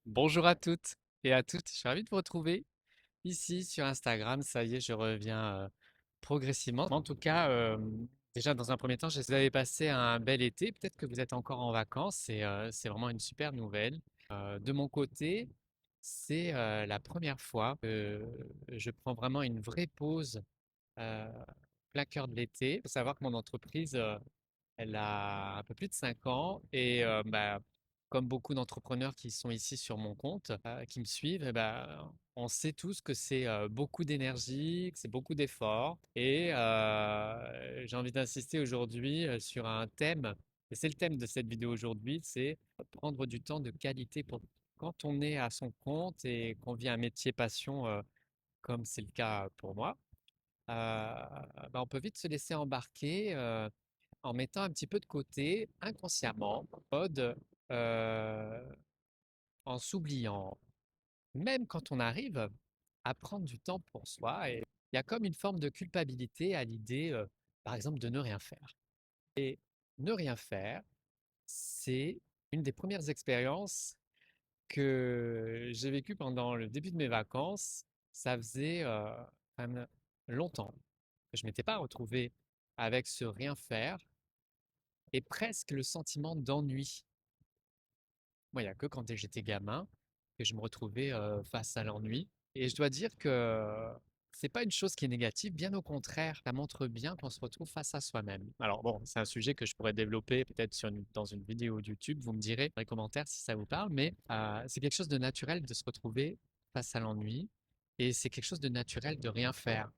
Bonjour à toutes et à toutes, je suis ravi de vous retrouver ici sur Instagram. Ça y est, je reviens progressivement. En tout cas, déjà dans un premier temps, j'espère que vous avez passé un bel été. Peut-être que vous êtes encore en vacances et c'est vraiment une super nouvelle. De mon côté, c'est la première fois que je prends vraiment une vraie pause euh, plein cœur de l'été. Il faut savoir que mon entreprise, elle a un peu plus de 5 ans et comme beaucoup d'entrepreneurs qui sont ici sur mon compte, qui me suivent, on sait tous que c'est beaucoup d'énergie, que c'est beaucoup d'efforts. Et j'ai envie d'insister aujourd'hui sur un thème, et c'est le thème de cette vidéo aujourd'hui, c'est prendre du temps de qualité pour quand on est à son compte et qu'on vit un métier passion, comme c'est le cas pour moi. On peut vite se laisser embarquer en mettant un petit peu de côté, inconsciemment, en mode, euh, en s'oubliant. Même quand on arrive à prendre du temps pour soi, et il y a comme une forme de culpabilité à l'idée, par exemple, de ne rien faire. Et ne rien faire, c'est une des premières expériences que j'ai vécues pendant le début de mes vacances. Ça faisait quand même longtemps que je m'étais pas retrouvé avec ce rien faire et presque le sentiment d'ennui. Moi, il y a que quand j'étais gamin que je me retrouvais face à l'ennui. Et je dois dire que c'est pas une chose qui est négative, bien au contraire, ça montre bien qu'on se retrouve face à soi-même. Alors bon, c'est un sujet que je pourrais développer peut-être dans une vidéo YouTube, vous me direz dans les commentaires si ça vous parle, mais c'est quelque chose de naturel de se retrouver face à l'ennui et c'est quelque chose de naturel de rien faire.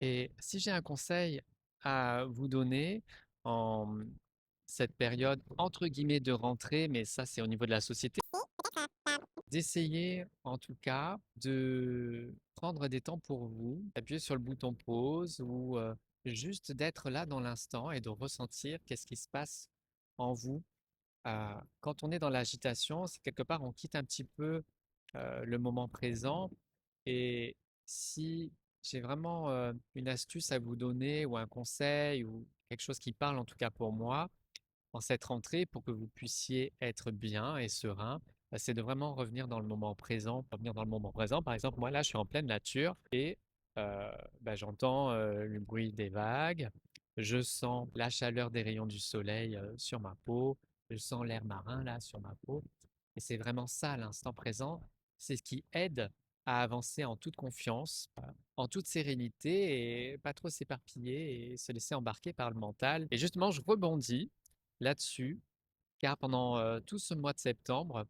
Et si j'ai un conseil à vous donner en cette période entre guillemets de rentrée, mais ça c'est au niveau de la société, d'essayer en tout cas de prendre des temps pour vous, appuyer sur le bouton pause ou juste d'être là dans l'instant et de ressentir qu'est-ce qui se passe en vous. Quand on est dans l'agitation, c'est quelque part on quitte un petit peu le moment présent. Et si j'ai vraiment une astuce à vous donner ou un conseil ou quelque chose qui parle en tout cas pour moi en cette rentrée pour que vous puissiez être bien et serein, c'est de vraiment revenir dans le moment présent. Revenir dans le moment présent, par exemple, moi là je suis en pleine nature et j'entends le bruit des vagues, je sens la chaleur des rayons du soleil sur ma peau, je sens l'air marin là sur ma peau. Et c'est vraiment ça l'instant présent, c'est ce qui aide à avancer en toute confiance, en toute sérénité et pas trop s'éparpiller et se laisser embarquer par le mental. Et justement, je rebondis là-dessus, car pendant tout ce mois de septembre,